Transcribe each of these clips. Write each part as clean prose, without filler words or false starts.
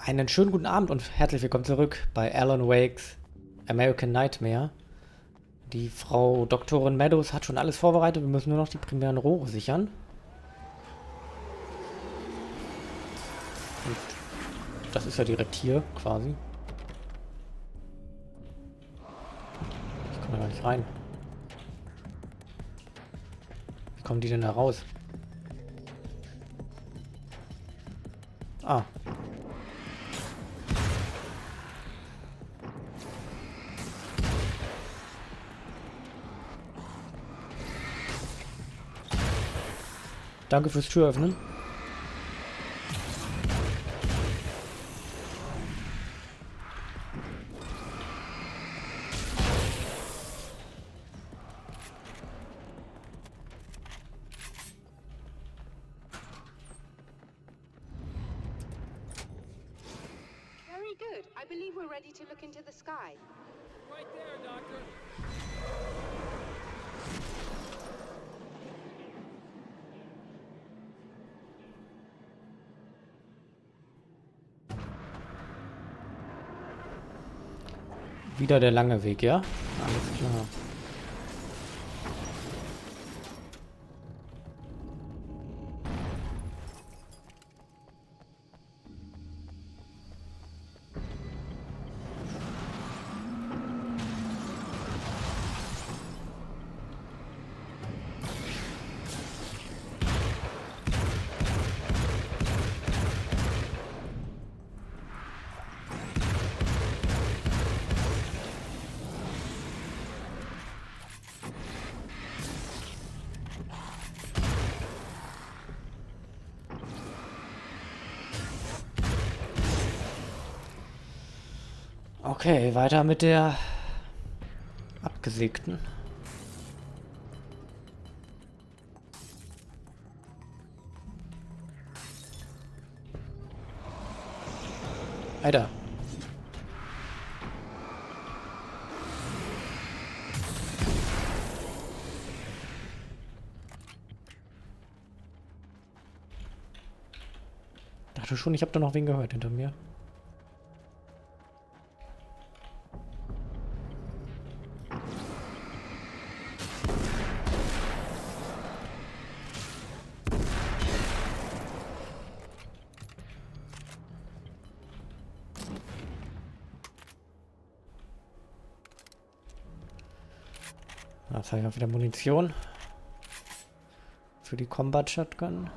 Einen schönen guten Abend und herzlich willkommen zurück bei Alan Wakes American Nightmare. Die Frau Doktorin Meadows hat schon alles vorbereitet, wir müssen nur noch die primären Rohre sichern. Und das ist ja direkt hier, quasi. Ich komme da gar nicht rein. Wie kommen die denn da raus? Ah. Danke fürs Türöffnen. Very good. I believe we're ready to look into the sky. Right there, Doctor. Wieder der lange Weg, ja? Alles klar. Okay, weiter mit der abgesägten. Alter. Dachte schon, ich habe da noch wen gehört hinter mir. Jetzt habe ich auch wieder Munition für die Combat Shotgun.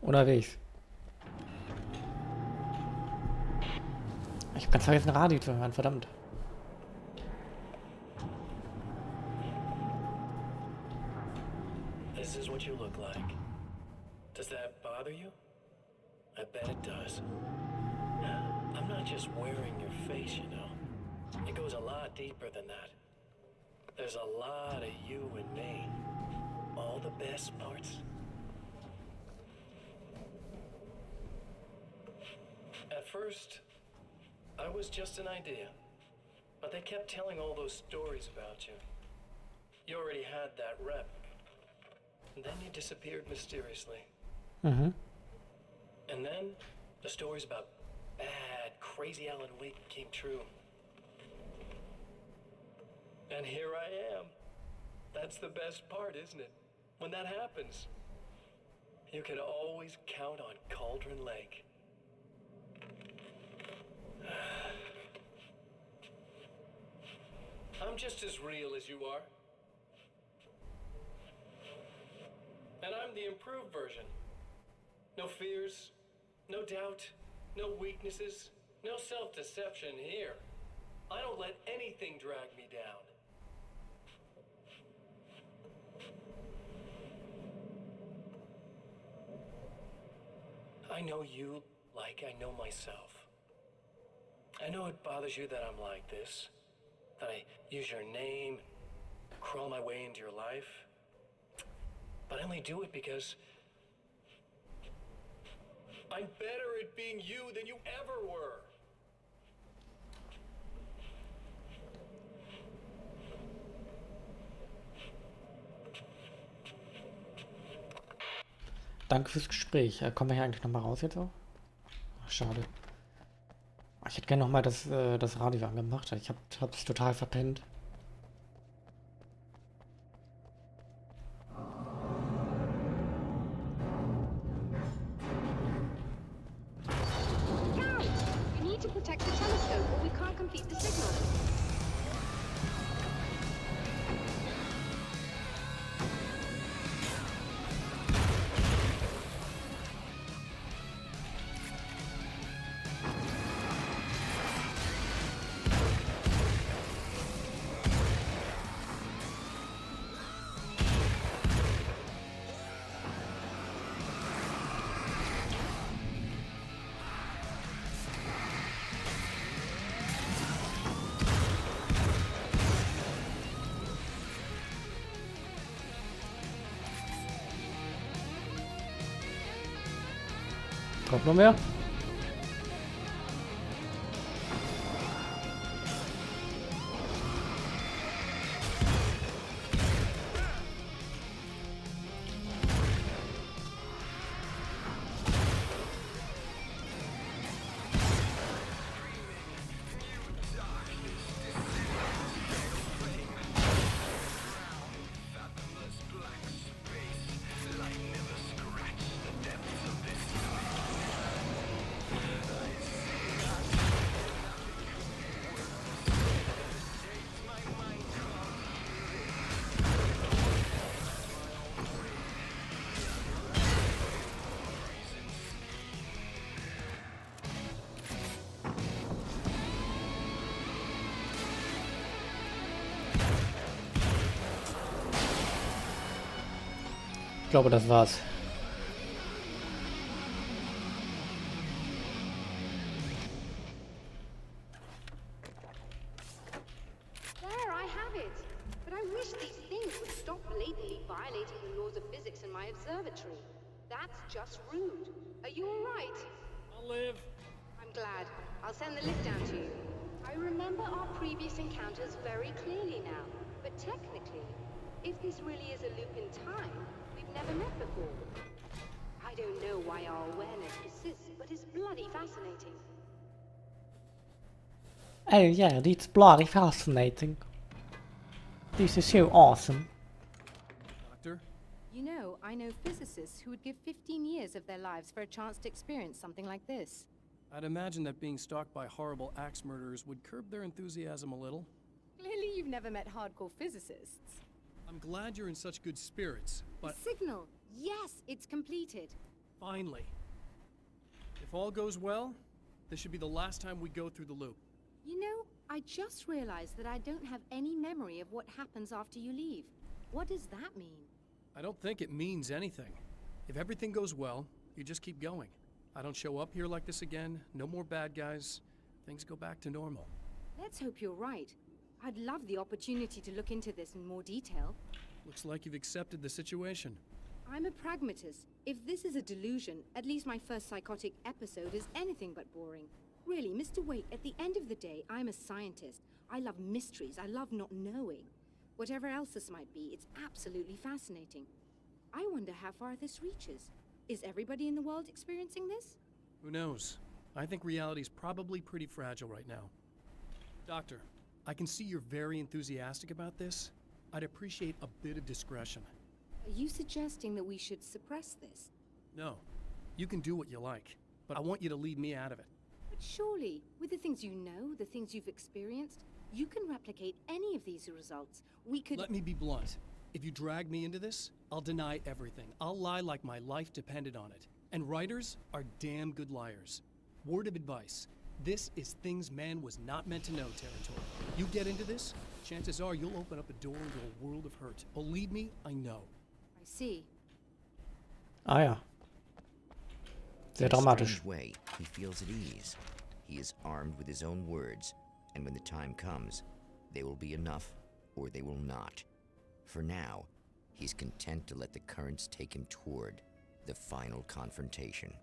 Unterwegs. Ich hab ganz vergessen, Radio zu hören, verdammt. This is what you look like. Does that bother you? I bet it does. I'm not just wearing your face, you know. It goes a lot deeper than that. There's a lot of you and me. All the best parts. At first, I was just an idea, but they kept telling all those stories about you. You already had that rep, and then you disappeared mysteriously. Mhm. And then, the stories about bad, crazy Alan Wake came true. And here I am. That's the best part, isn't it? When that happens, you can always count on Cauldron Lake. I'm just as real as you are. And I'm the improved version. No fears, no doubt, no weaknesses, no self-deception here. I don't let anything drag me down. I know you like I know myself. I know it bothers you that I'm like this, that I use your name, crawl my way into your life. But I only do it because I'm better at being you than you ever were. Danke fürs Gespräch. Kommen wir hier eigentlich nochmal raus jetzt auch? Ach, schade. Ich hätte gerne nochmal das Radio angemacht. Ich hab's total verpennt. Gary, you need to protect the telescope or we can't complete the signal. Kommt noch mehr? Ich glaube, das war's. There, I have it. But I wish these things would stop blatantly violating the laws of physics in my observatory. That's just rude. Are you all right? I'll live. I'm glad. I'll send the list down to you. I remember our previous encounters very clearly now. But technically, if this really is a loop in time, we've never met before. I don't know why our awareness persists, but it's bloody fascinating. Oh yeah, it's bloody fascinating. This is so awesome. Doctor? You know, I know physicists who would give 15 years of their lives for a chance to experience something like this. I'd imagine that being stalked by horrible axe murderers would curb their enthusiasm a little. Clearly you've never met hardcore physicists. I'm glad you're in such good spirits, but The signal! Yes, it's completed. finally. If all goes well, this should be the last time we go through the loop. You know, I just realized that I don't have any memory of what happens after you leave. What does that mean? I don't think it means anything. If everything goes well, you just keep going. I don't show up here like this again, no more bad guys. Things go back to normal. Let's hope you're right. I'd love the opportunity to look into this in more detail. Looks like you've accepted the situation. I'm a pragmatist. If this is a delusion, at least my first psychotic episode is anything but boring. Really, Mr. Wake, at the end of the day, I'm a scientist. I love mysteries. I love not knowing. Whatever else this might be, it's absolutely fascinating. I wonder how far this reaches. Is everybody in the world experiencing this? Who knows? I think reality's probably pretty fragile right now. Doctor, I can see you're very enthusiastic about this. I'd appreciate a bit of discretion. Are you suggesting that we should suppress this? No, you can do what you like, but I want you to leave me out of it. But surely, with the things you know, the things you've experienced, you can replicate any of these results. We could— Let me be blunt. If you drag me into this, I'll deny everything. I'll lie like my life depended on it. And writers are damn good liars. Word of advice. This is things man was not meant to know territory. You get into this, chances are you'll open up a door into a world of hurt. Believe me, I know. I see. Ah ja. Sehr dramatisch. Way, he feels at ease. He is armed with his own words, and when the time comes, they will be enough or they will not. For now, he's content to let the currents take him toward the final confrontation.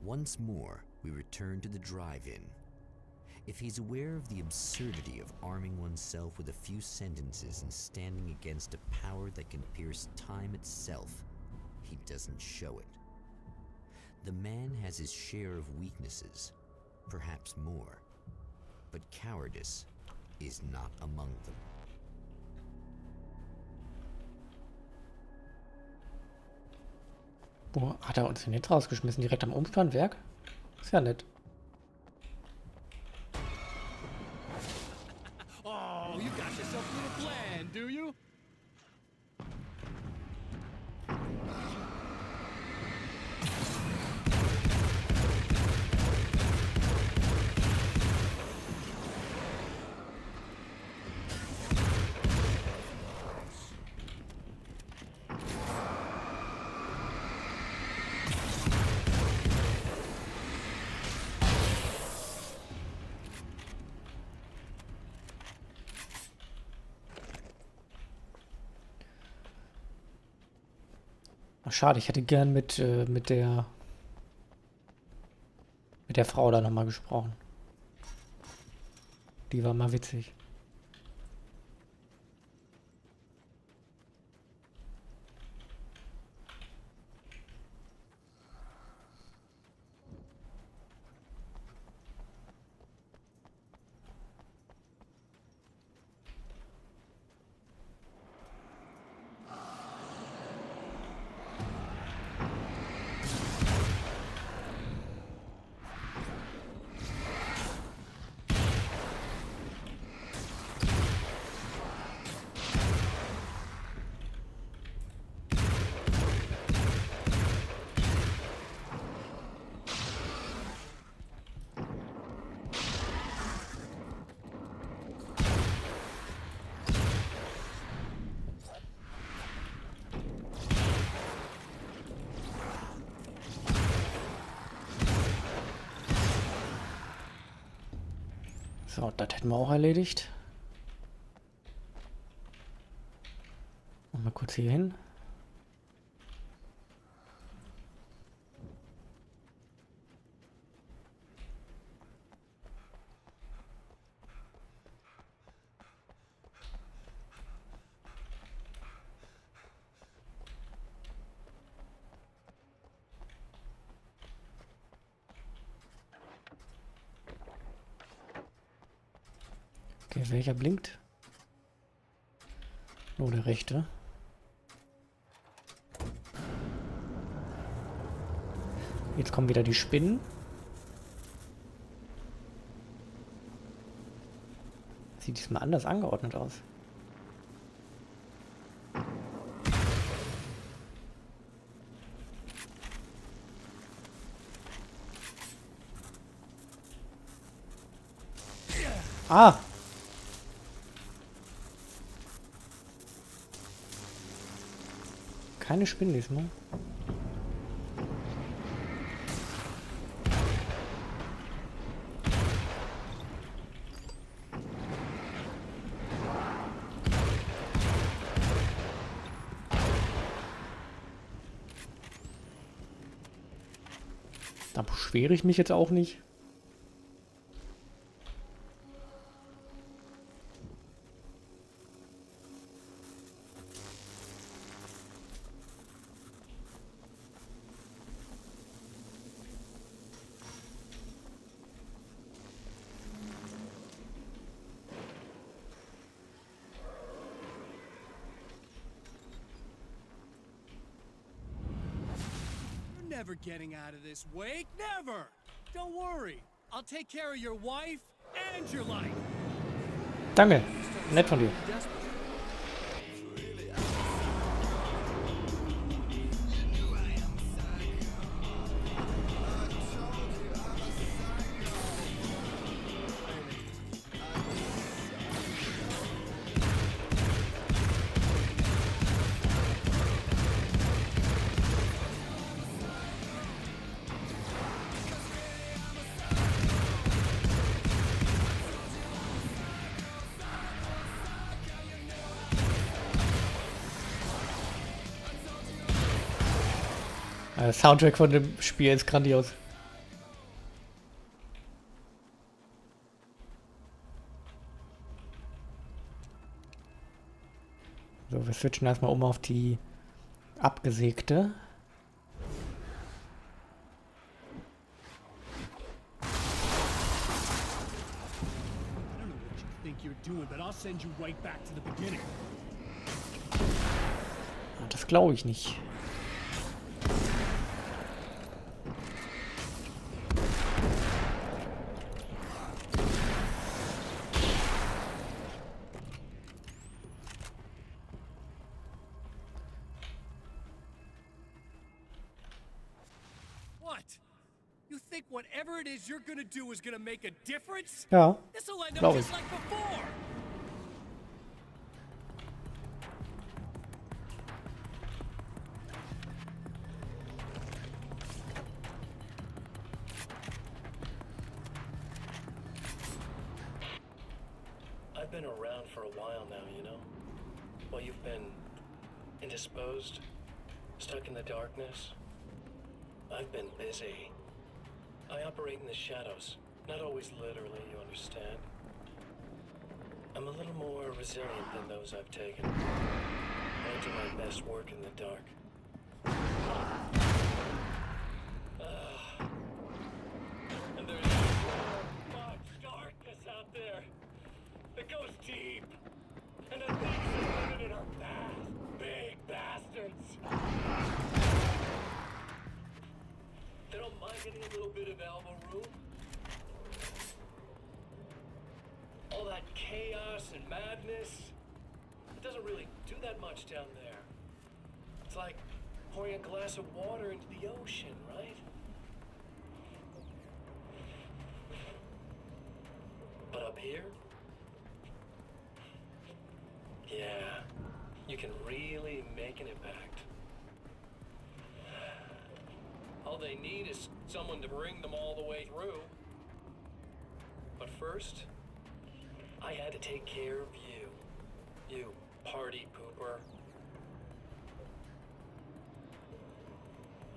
Once more, we return to the drive-in. If he's aware of the absurdity of arming oneself with a few sentences and standing against a power that can pierce time itself, he doesn't show it. The man has his share of weaknesses, perhaps more, but cowardice is not among them. Wo hat er uns denn jetzt rausgeschmissen? Direkt am Umspannwerk? Ist ja nett. Oh, you got yourself a little plan, do you? Ach, schade, ich hätte gern mit der Frau da nochmal gesprochen. Die war mal witzig. So, das hätten wir auch erledigt. Mal kurz hier hin. Okay, welcher blinkt? Nur der rechte. Jetzt kommen wieder die Spinnen. Sieht diesmal anders angeordnet aus. Ah! Keine Spinnen diesmal. Da beschwere ich mich jetzt auch nicht. Never getting out of this, Wake. Never! Don't worry. I'll take care of your wife and your life. Danke. Nett von dir. Soundtrack von dem Spiel ist grandios. So, wir switchen erstmal um auf die abgesägte. Das glaube ich nicht. You think whatever it is you're gonna do is gonna make a difference? Ja, This'll end up glaube ich. just like before. I've been around for a while now, you know? Well, you've been indisposed, stuck in the darkness. I've been busy. I operate in the shadows. Not always literally, you understand? I'm a little more resilient than those I've taken. I do my best work in the dark. And there's so much darkness out there that goes deep. And the things that live in it are bad, big bastards. They don't mind getting a little bit of elbow room. All that chaos and madness, it doesn't really do that much down there. It's like pouring a glass of water into the ocean, right? But up here, yeah, you can really make an impact. All they need is someone to bring them all the way through. But first, I had to take care of you. You party pooper.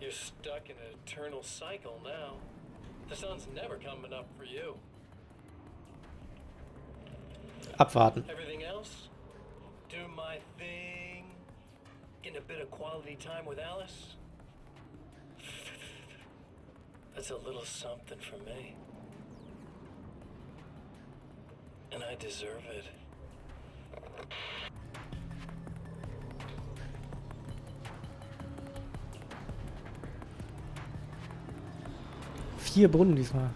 You're stuck in an eternal cycle now. The sun's never coming up for you. Abwarten. Everything else? Do my thing. Getting a bit of quality time with Alice. That's a little something for me. And I deserve it. Vier Brunnen diesmal.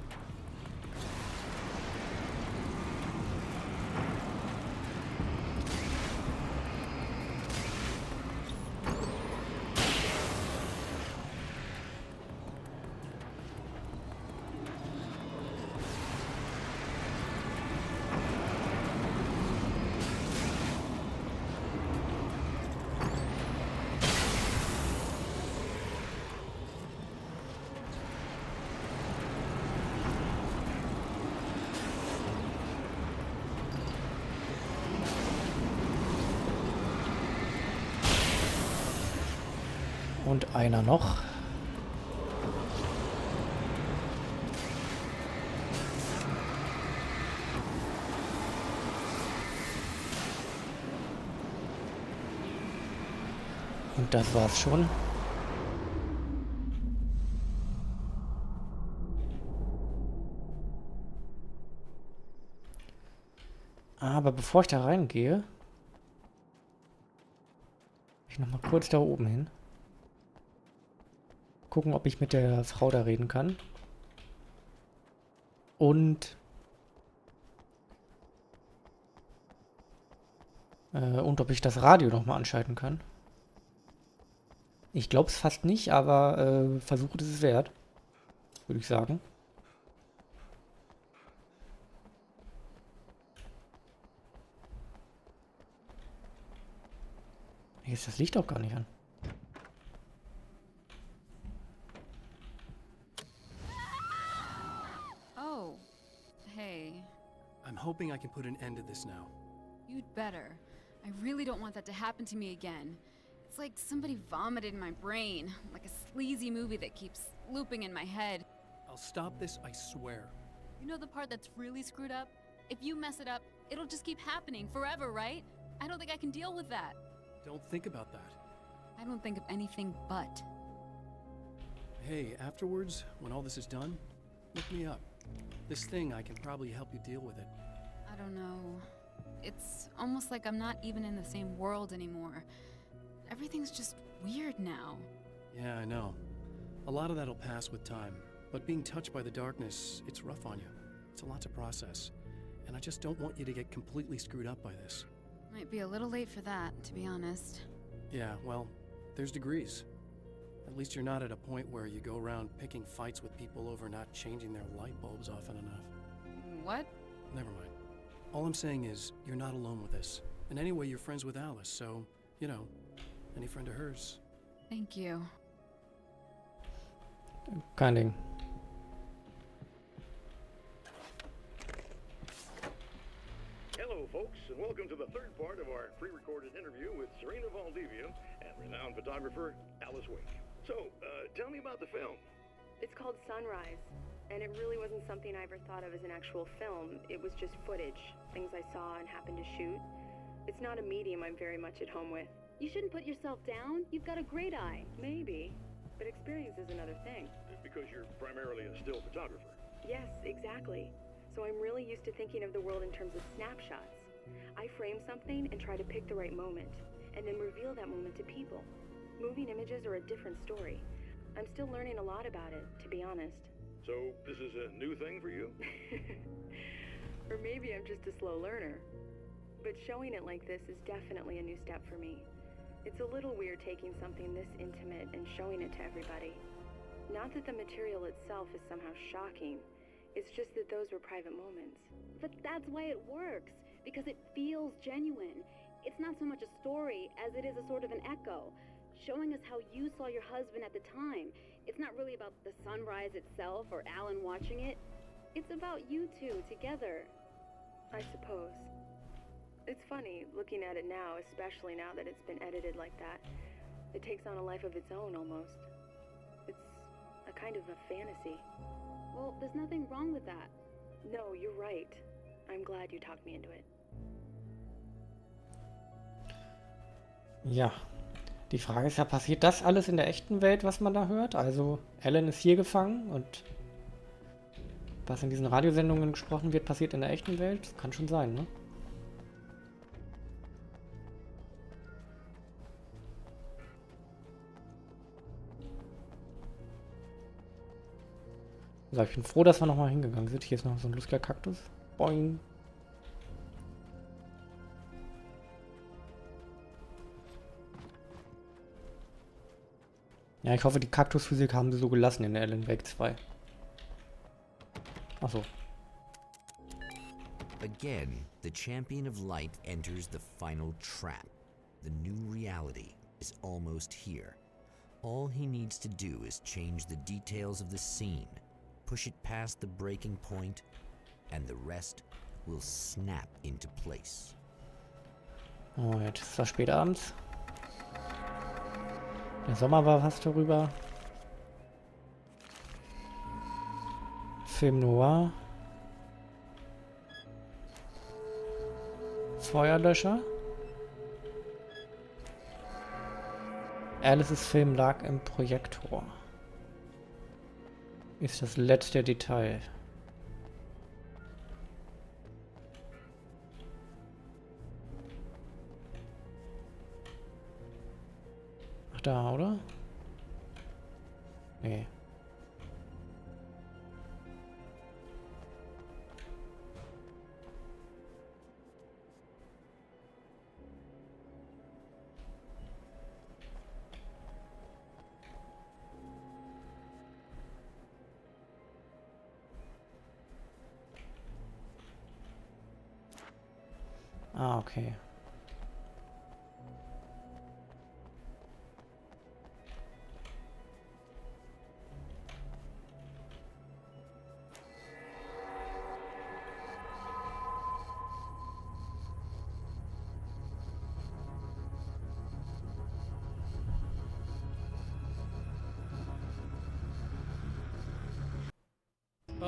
Und einer noch. Und das war's schon. Aber bevor ich da reingehe, ich noch mal kurz da oben hin. Gucken, ob ich mit der Frau da reden kann. Und ob ich das Radio noch mal anschalten kann. Ich glaube es fast nicht, aber Versuch ist es wert. Würde ich sagen. Hier ist das Licht auch gar nicht an. I'm hoping I can put an end to this now. You'd better. I really don't want that to happen to me again. It's like somebody vomited in my brain, like a sleazy movie that keeps looping in my head. I'll stop this, I swear. You know the part that's really screwed up? If you mess it up, it'll just keep happening forever, right? I don't think I can deal with that. Don't think about that. I don't think of anything but. Hey, afterwards, when all this is done, look me up. This thing, I can probably help you deal with it. I don't know. It's almost like I'm not even in the same world anymore. Everything's just weird now. Yeah, I know. A lot of that'll pass with time. But being touched by the darkness, it's rough on you. It's a lot to process. And I just don't want you to get completely screwed up by this. Might be a little late for that, to be honest. Yeah, well, there's degrees. At least you're not at a point where you go around picking fights with people over not changing their light bulbs often enough. What? Never mind. All I'm saying is, you're not alone with this. And anyway, you're friends with Alice, so, you know, any friend of hers. Thank you. Kein Ding. Hello, folks, and welcome to the third part of our pre-recorded interview with Serena Valdivia and renowned photographer Alice Wake. So, tell me about the film. It's called Sunrise, and it really wasn't something I ever thought of as an actual film. It was just footage, things I saw and happened to shoot. It's not a medium I'm very much at home with. You shouldn't put yourself down. You've got a great eye. Maybe, but experience is another thing. Because you're primarily a still photographer. Yes, exactly. So I'm really used to thinking of the world in terms of snapshots. I frame something and try to pick the right moment, and then reveal that moment to people. Moving images are a different story. I'm still learning a lot about it, to be honest. So, this is a new thing for you? Or maybe I'm just a slow learner. But showing it like this is definitely a new step for me. It's a little weird taking something this intimate and showing it to everybody. Not that the material itself is somehow shocking. It's just that those were private moments. But that's why it works, because it feels genuine. It's not so much a story as it is a sort of an echo, showing us how you saw your husband at the time. It's not really about the sunrise itself or Alan watching it. It's about you two together. I suppose. It's funny, looking at it now, especially now that it's been edited like that. It takes on a life of its own, almost. It's a kind of a fantasy. Well, there's nothing wrong with that. No, you're right. I'm glad you talked me into it. Ja, die Frage ist ja, passiert das alles in der echten Welt, was man da hört? Also Alan ist hier gefangen und was in diesen Radiosendungen gesprochen wird, passiert in der echten Welt? Das kann schon sein, ne? So, ich bin froh, dass wir nochmal hingegangen sind. Hier ist noch so ein lustiger Kaktus. Boing. Ja, ich hoffe, die Kaktusphysik haben sie so gelassen in der Alan Wake 2. Achso. Again, the champion of light enters the final trap. The new reality is almost here. All he needs to do is change the details of the scene, push it past the breaking point, and the rest will snap into place. Oh, jetzt ist das spät abends. Der Sommer war fast vorüber. Film Noir. Feuerlöscher. Alices Film lag im Projektor. Ist das letzte Detail. Ach, da, oder? Nee. Ah, okay.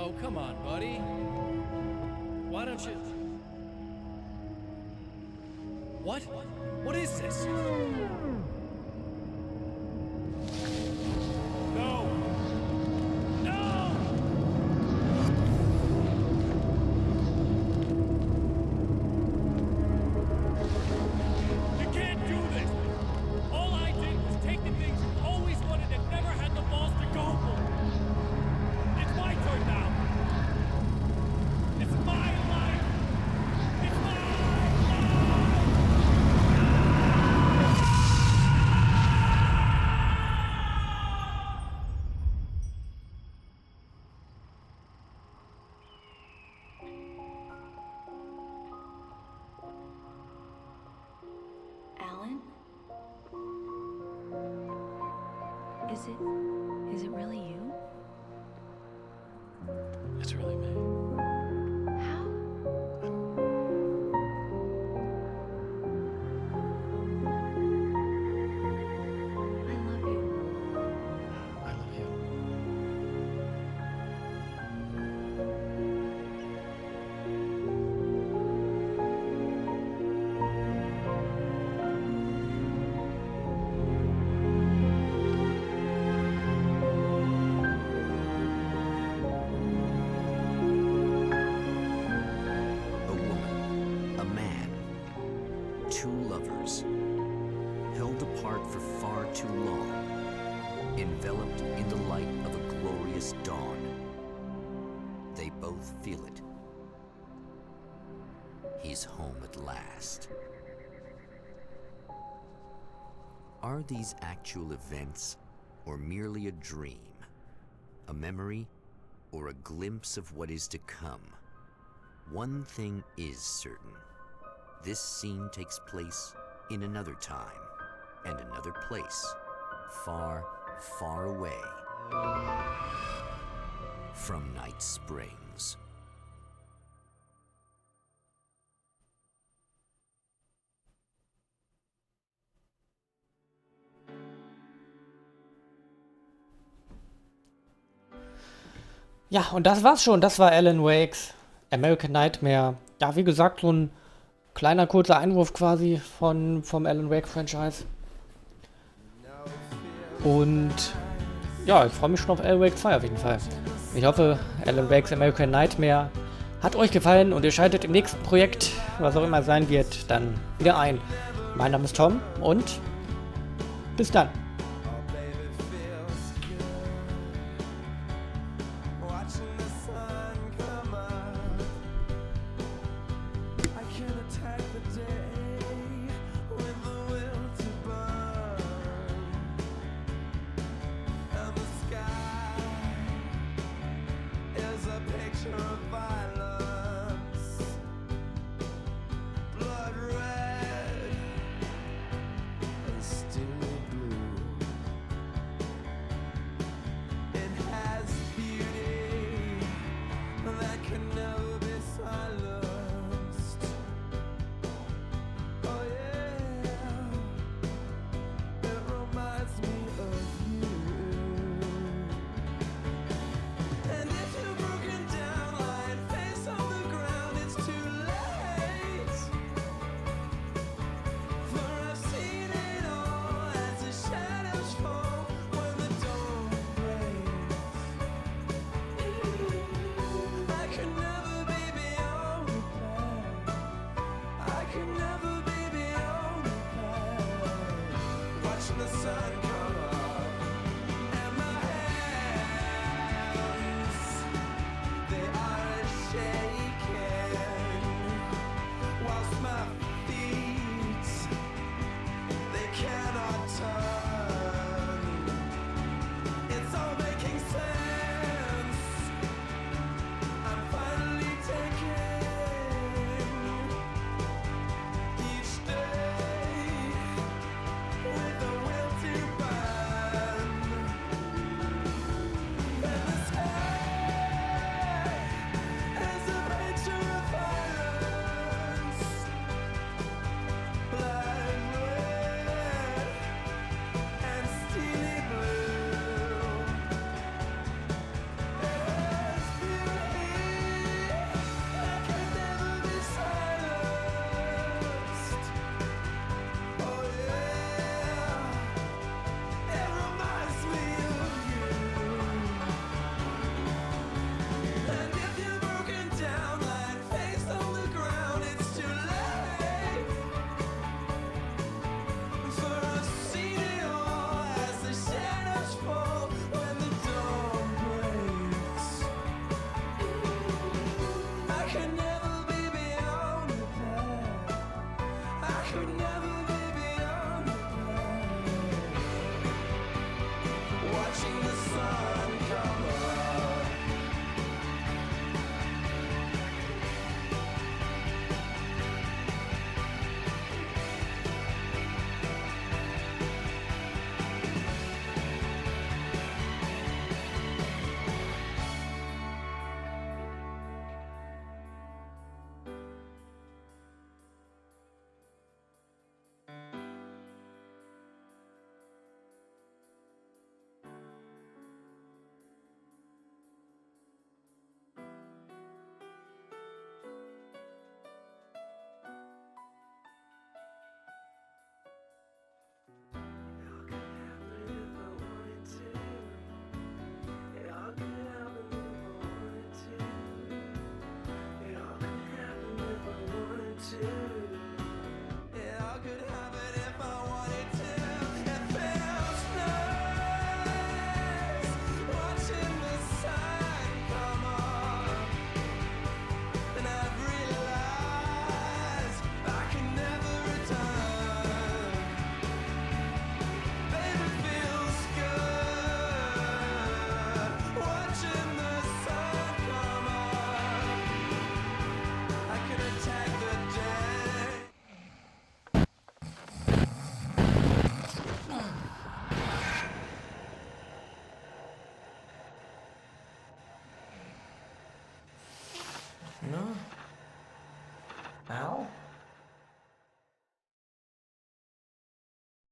Oh, come on, buddy. Why don't you... What? What is this? No! No! You can't do this! All I did was take the things you always wanted and never had the balls to go for. It's my turn now. It's my life. It's my life. Alan? Is it really you? It's really me. How? I love you. I love you. A woman, a man, two lovers, held apart for far too long, enveloped in the light of a glorious dawn. They both feel it. He's home at last. Are these actual events, or merely a dream? A memory, or a glimpse of what is to come? One thing is certain. This scene takes place in another time and another place, far, far away from Night Springs. Ja, und das war's schon. Das war Alan Wakes American Nightmare. Ja, wie gesagt, so ein kleiner, kurzer Einwurf quasi vom Alan Wake Franchise. Und ja, ich freue mich schon auf Alan Wake 2 auf jeden Fall. Ich hoffe, Alan Wakes American Nightmare hat euch gefallen und ihr schaltet im nächsten Projekt, was auch immer sein wird, dann wieder ein. Mein Name ist Tom und bis dann.